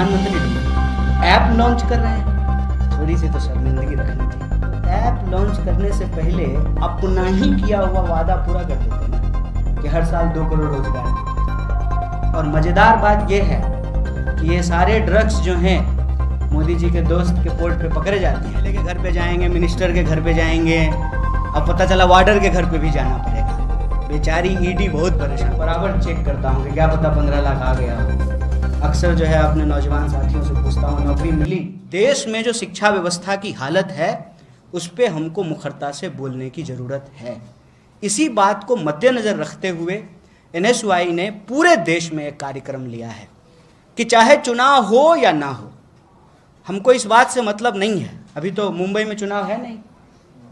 प्रधानमंत्री app launch कर रहे हैं, थोड़ी सी तो शर्मिंदगी रखनी चाहिए। ऐप लॉन्च करने से पहले अपना ही किया हुआ वादा पूरा कर देते ना कि हर साल 2 करोड़ रोजगार। और मजेदार बात यह है कि ये सारे ड्रग्स जो हैं मोदी जी के दोस्त के पोर्ट पे पकड़े जाते हैं। लेके घर पे जाएंगे, मिनिस्टर के घर पे जाएंगे, अब पता चला वार्डर के घर पे भी जाना पड़ेगा। बेचारी ईडी बहुत परेशान, बराबर चेक करता हूँ कि क्या पता 15 लाख आ गया हो। अक्सर जो है अपने नौजवान साथियों से पूछता हूँ नौकरी मिली। देश में जो शिक्षा व्यवस्था की हालत है उस पे हमको मुखरता से बोलने की ज़रूरत है। इसी बात को मद्देनज़र रखते हुए NSY ने पूरे देश में एक कार्यक्रम लिया है कि चाहे चुनाव हो या ना हो, हमको इस बात से मतलब नहीं है। अभी तो मुंबई में चुनाव है नहीं,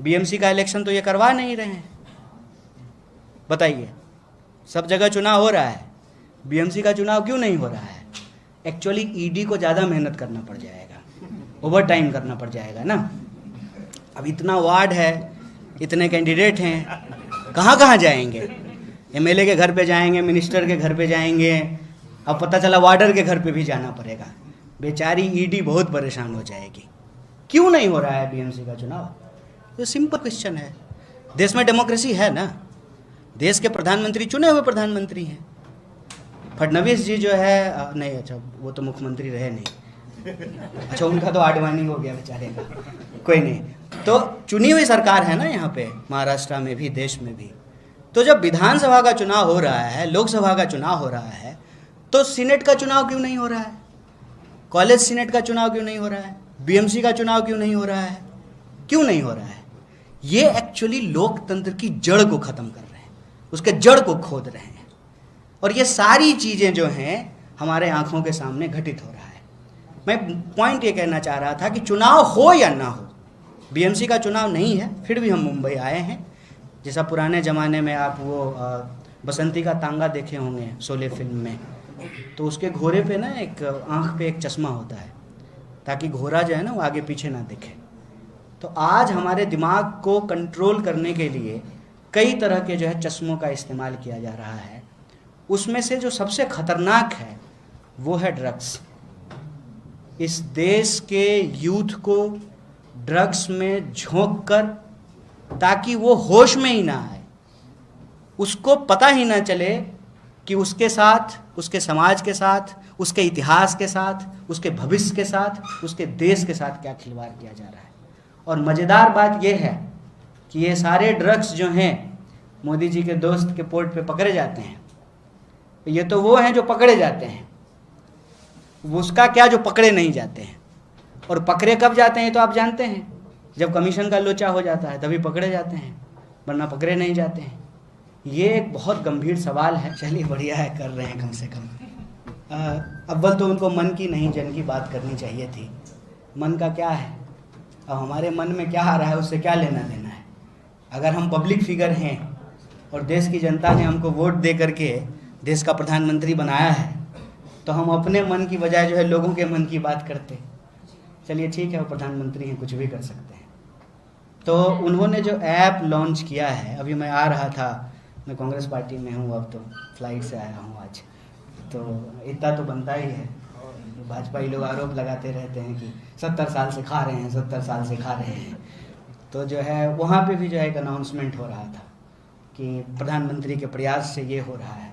BMC का इलेक्शन तो ये करवा नहीं रहे हैं। बताइए, सब जगह चुनाव हो रहा है, BMC का चुनाव क्यों नहीं हो रहा है? एक्चुअली ईडी को ज़्यादा मेहनत करना पड़ जाएगा, ओवर टाइम करना पड़ जाएगा ना। अब इतना वार्ड है, इतने कैंडिडेट हैं, कहाँ कहाँ जाएंगे? MLA के घर पे जाएंगे, मिनिस्टर के घर पे जाएंगे, अब पता चला वार्डर के घर पे भी जाना पड़ेगा। बेचारी ईडी बहुत परेशान हो जाएगी। क्यों नहीं हो रहा है BMC का चुनाव? तो सिंपल क्वेश्चन है। देश में डेमोक्रेसी है ना, देश के प्रधानमंत्री चुने हुए प्रधानमंत्री हैं। फडणवीस जी जो है नहीं, अच्छा वो तो मुख्यमंत्री रहे नहीं, अच्छा उनका तो आडवाणी हो गया बेचारे का, कोई नहीं। तो चुनी हुई सरकार है ना यहाँ पे, महाराष्ट्र में भी, देश में भी। तो जब विधानसभा का चुनाव हो रहा है, लोकसभा का चुनाव हो रहा है, तो सीनेट का चुनाव क्यों नहीं हो रहा है? कॉलेज सीनेट का चुनाव क्यों नहीं हो रहा है? BMC का चुनाव क्यों नहीं हो रहा है? क्यों नहीं हो रहा है? ये एक्चुअली लोकतंत्र की जड़ को खत्म कर रहे हैं, उसके जड़ को खोद रहे हैं। और ये सारी चीज़ें जो हैं हमारे आंखों के सामने घटित हो रहा है। मैं पॉइंट ये कहना चाह रहा था कि चुनाव हो या ना हो, BMC का चुनाव नहीं है, फिर भी हम मुंबई आए हैं। जैसा पुराने ज़माने में आप वो बसंती का तांगा देखे होंगे शोले फिल्म में, तो उसके घोड़े पे ना एक आँख पे एक चश्मा होता है ताकि घोड़ा जो है ना वो आगे पीछे ना दिखे। तो आज हमारे दिमाग को कंट्रोल करने के लिए कई तरह के जो है चश्मों का इस्तेमाल किया जा रहा है। उसमें से जो सबसे खतरनाक है वो है ड्रग्स। इस देश के यूथ को ड्रग्स में झोंक कर, ताकि वो होश में ही ना आए, उसको पता ही ना चले कि उसके साथ, उसके समाज के साथ, उसके इतिहास के साथ, उसके भविष्य के साथ, उसके देश के साथ क्या खिलवाड़ किया जा रहा है। और मज़ेदार बात यह है कि ये सारे ड्रग्स जो हैं मोदी जी के दोस्त के पोर्ट पे पकड़े जाते हैं, ये तो वो हैं जो पकड़े जाते हैं, उसका क्या जो पकड़े नहीं जाते हैं। और पकड़े कब जाते हैं तो आप जानते हैं, जब कमीशन का लोचा हो जाता है तभी पकड़े जाते हैं, वरना पकड़े नहीं जाते हैं। ये एक बहुत गंभीर सवाल है। चलिए बढ़िया है, कर रहे हैं कम से कम। अव्वल तो उनको मन की नहीं जन की बात करनी चाहिए थी। मन का क्या है, अब हमारे मन में क्या आ रहा है उससे क्या लेना देना है। अगर हम पब्लिक फिगर हैं और देश की जनता ने हमको वोट दे करके देश का प्रधानमंत्री बनाया है, तो हम अपने मन की बजाय जो है लोगों के मन की बात करते। चलिए ठीक है, वो प्रधानमंत्री हैं, कुछ भी कर सकते हैं। तो उन्होंने जो ऐप लॉन्च किया है, अभी मैं आ रहा था, मैं कांग्रेस पार्टी में हूँ, अब तो फ्लाइट से आया हूँ आज, तो इतना तो बनता ही है। भाजपा लोग आरोप लगाते रहते हैं कि 70 साल से खा रहे हैं, 70 साल से खा रहे हैं। तो जो है वहाँ पे भी जो है एक अनाउंसमेंट हो रहा था कि प्रधानमंत्री के प्रयास से ये हो रहा है।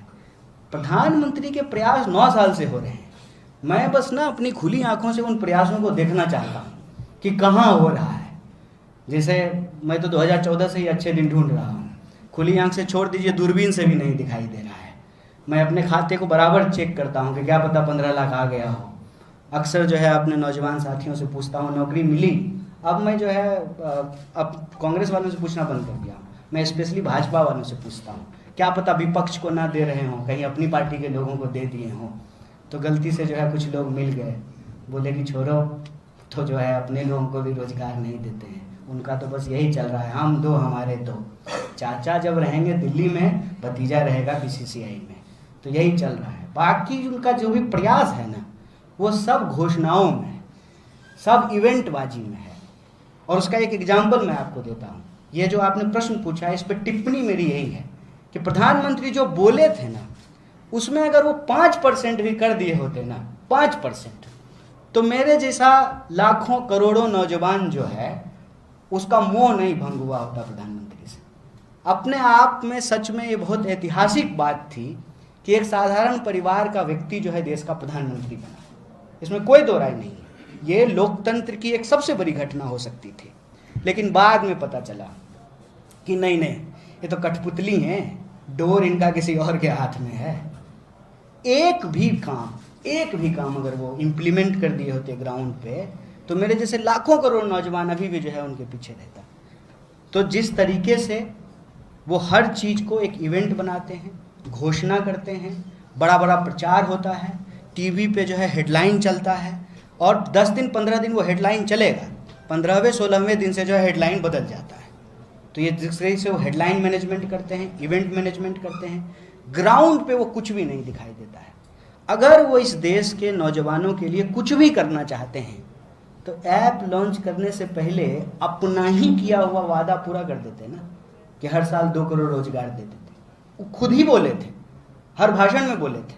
प्रधानमंत्री के प्रयास 9 साल से हो रहे हैं। मैं बस ना अपनी खुली आंखों से उन प्रयासों को देखना चाहता हूँ कि कहाँ हो रहा है। जैसे मैं तो 2014 से ही अच्छे दिन ढूंढ रहा हूँ, खुली आंख से छोड़ दीजिए, दूरबीन से भी नहीं दिखाई दे रहा है। मैं अपने खाते को बराबर चेक करता हूँ कि क्या पता 15 लाख आ गया हो। अक्सर जो है अपने नौजवान साथियों से पूछता हूँ नौकरी मिली। अब मैं जो है अब कांग्रेस वालों से पूछना बंद कर दिया हूँ, मैं स्पेशली भाजपा वालों से पूछता हूँ, क्या पता विपक्ष को ना दे रहे हों, कहीं अपनी पार्टी के लोगों को दे दिए हों। तो गलती से जो है कुछ लोग मिल गए, बोले कि छोड़ो, तो जो है अपने लोगों को भी रोजगार नहीं देते हैं। उनका तो बस यही चल रहा है, हम दो हमारे दो। चाचा जब रहेंगे दिल्ली में, भतीजा रहेगा BCCI में, तो यही चल रहा है। बाकी उनका जो भी प्रयास है ना, वो सब घोषणाओं में, सब इवेंटबाजी में है। और उसका एक एग्जाम्पल मैं आपको देता हूँ। ये जो आपने प्रश्न पूछा है, इस पर टिप्पणी मेरी यही है कि प्रधानमंत्री जो बोले थे ना, उसमें अगर वो 5% भी कर दिए होते ना, 5%, तो मेरे जैसा लाखों करोड़ों नौजवान जो है उसका मोह नहीं भंग हुआ होता प्रधानमंत्री से। अपने आप में सच में ये बहुत ऐतिहासिक बात थी कि एक साधारण परिवार का व्यक्ति जो है देश का प्रधानमंत्री बना, इसमें कोई दो राय नहीं है। ये लोकतंत्र की एक सबसे बड़ी घटना हो सकती थी, लेकिन बाद में पता चला कि नहीं नहीं, ये तो कठपुतली हैं, डोर इनका किसी और के हाथ में है। एक भी काम अगर वो इम्प्लीमेंट कर दिए होते ग्राउंड पे, तो मेरे जैसे लाखों करोड़ नौजवान अभी भी जो है उनके पीछे रहता। तो जिस तरीके से वो हर चीज़ को एक इवेंट बनाते हैं, घोषणा करते हैं, बड़ा बड़ा प्रचार होता है, टीवी पे जो है हेडलाइन चलता है, और 10 दिन 15 दिन वो हेडलाइन चलेगा, 15वें 16वें दिन से जो है हेडलाइन बदल जाता है। तो ये जिस तरह से वो हेडलाइन मैनेजमेंट करते हैं, इवेंट मैनेजमेंट करते हैं, ग्राउंड पे वो कुछ भी नहीं दिखाई देता है। अगर वो इस देश के नौजवानों के लिए कुछ भी करना चाहते हैं तो ऐप लॉन्च करने से पहले अपना ही किया हुआ वादा पूरा कर देते ना, कि हर साल 2 करोड़ रोजगार दे देते। वो खुद ही बोले थे, हर भाषण में बोले थे,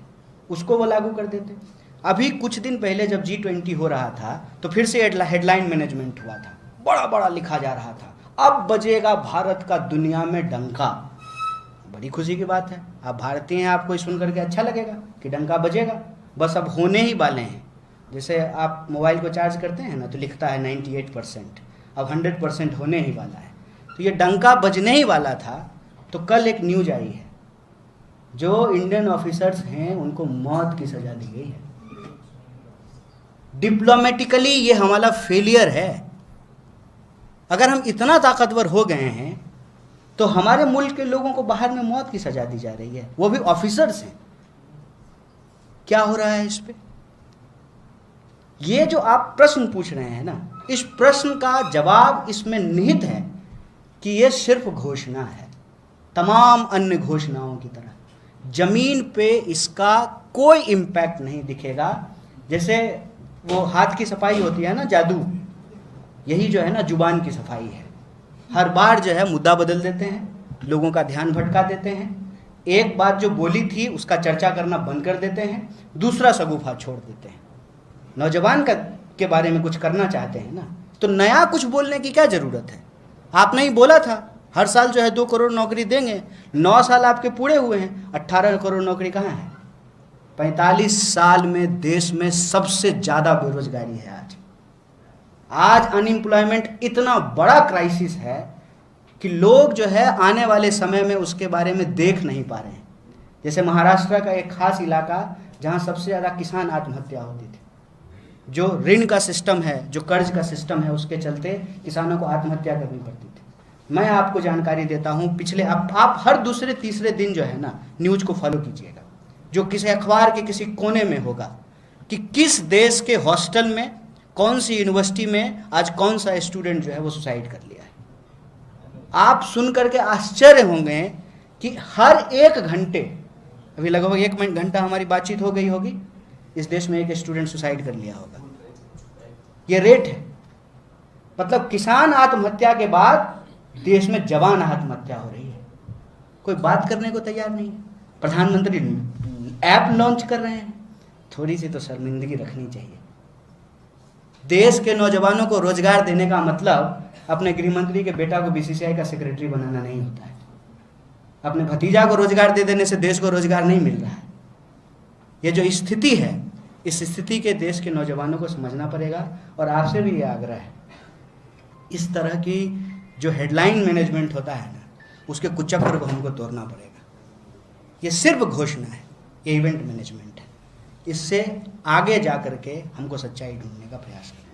उसको वो लागू कर देते। अभी कुछ दिन पहले जब G20 हो रहा था तो फिर से हेडलाइन मैनेजमेंट हुआ था, बड़ा बड़ा लिखा जा रहा था, अब बजेगा भारत का दुनिया में डंका। बड़ी खुशी की बात है, आप भारतीय हैं, आपको सुन करके अच्छा लगेगा कि डंका बजेगा, बस अब होने ही वाले हैं। जैसे आप मोबाइल को चार्ज करते हैं ना, तो लिखता है 98%, अब 100% होने ही वाला है। तो ये डंका बजने ही वाला था। तो कल एक न्यूज आई है, जो इंडियन ऑफिसर्स हैं उनको मौत की सजा दी गई है। डिप्लोमेटिकली ये हमारा फेलियर है। अगर हम इतना ताकतवर हो गए हैं तो हमारे मुल्क के लोगों को बाहर में मौत की सजा दी जा रही है, वो भी ऑफिसर्स हैं। क्या हो रहा है इस पे? ये जो आप प्रश्न पूछ रहे हैं ना, इस प्रश्न का जवाब इसमें निहित है कि ये सिर्फ घोषणा है, तमाम अन्य घोषणाओं की तरह। जमीन पे इसका कोई इम्पैक्ट नहीं दिखेगा। जैसे वो हाथ की सफाई होती है ना, जादू, यही जो है ना जुबान की सफाई है। हर बार जो है मुद्दा बदल देते हैं, लोगों का ध्यान भटका देते हैं, एक बात जो बोली थी उसका चर्चा करना बंद कर देते हैं, दूसरा शगुफा छोड़ देते हैं। नौजवान के बारे में कुछ करना चाहते हैं ना, तो नया कुछ बोलने की क्या ज़रूरत है? आपने ही बोला था हर साल जो है 2 करोड़ नौकरी देंगे, 9 साल आपके पूरे हुए हैं, 18 करोड़ नौकरी कहाँ है? 45 साल में देश में सबसे ज़्यादा बेरोजगारी है। आज अनएम्प्लॉयमेंट इतना बड़ा क्राइसिस है कि लोग जो है आने वाले समय में उसके बारे में देख नहीं पा रहे हैं। जैसे महाराष्ट्र का एक खास इलाका जहाँ सबसे ज़्यादा किसान आत्महत्या होती थी, जो ऋण का सिस्टम है, जो कर्ज का सिस्टम है, उसके चलते किसानों को आत्महत्या करनी पड़ती थी। मैं आपको जानकारी देता हूँ, पिछले आप हर दूसरे तीसरे दिन जो है ना न्यूज़ को फॉलो कीजिएगा, जो किसी अखबार के किसी कोने में होगा कि किस देश के हॉस्टल में, कौन सी यूनिवर्सिटी में आज कौन सा स्टूडेंट जो है वो सुसाइड कर लिया है। आप सुन करके आश्चर्य होंगे कि हर 1 घंटे, अभी लगभग 1 घंटा हमारी बातचीत हो गई होगी, इस देश में एक स्टूडेंट सुसाइड कर लिया होगा। ये रेट है। मतलब किसान आत्महत्या के बाद देश में जवान आत्महत्या हो रही है। कोई बात करने को तैयार नहीं है। प्रधानमंत्री ऐप लॉन्च कर रहे हैं, थोड़ी सी तो शर्मिंदगी रखनी चाहिए। देश के नौजवानों को रोजगार देने का मतलब अपने गृहमंत्री के बेटा को BCCI का सेक्रेटरी बनाना नहीं होता है। अपने भतीजा को रोजगार दे देने से देश को रोजगार नहीं मिल रहा है। ये जो स्थिति है, इस स्थिति के देश के नौजवानों को समझना पड़ेगा। और आपसे भी ये आग्रह है, इस तरह की जो हेडलाइन मैनेजमेंट होता है ना, उसके कुचक्र को हमको तोड़ना पड़ेगा। ये सिर्फ घोषणा है, ये इवेंट मैनेजमेंट है। इससे आगे जा करके हमको सच्चाई ढूंढने का प्रयास करना।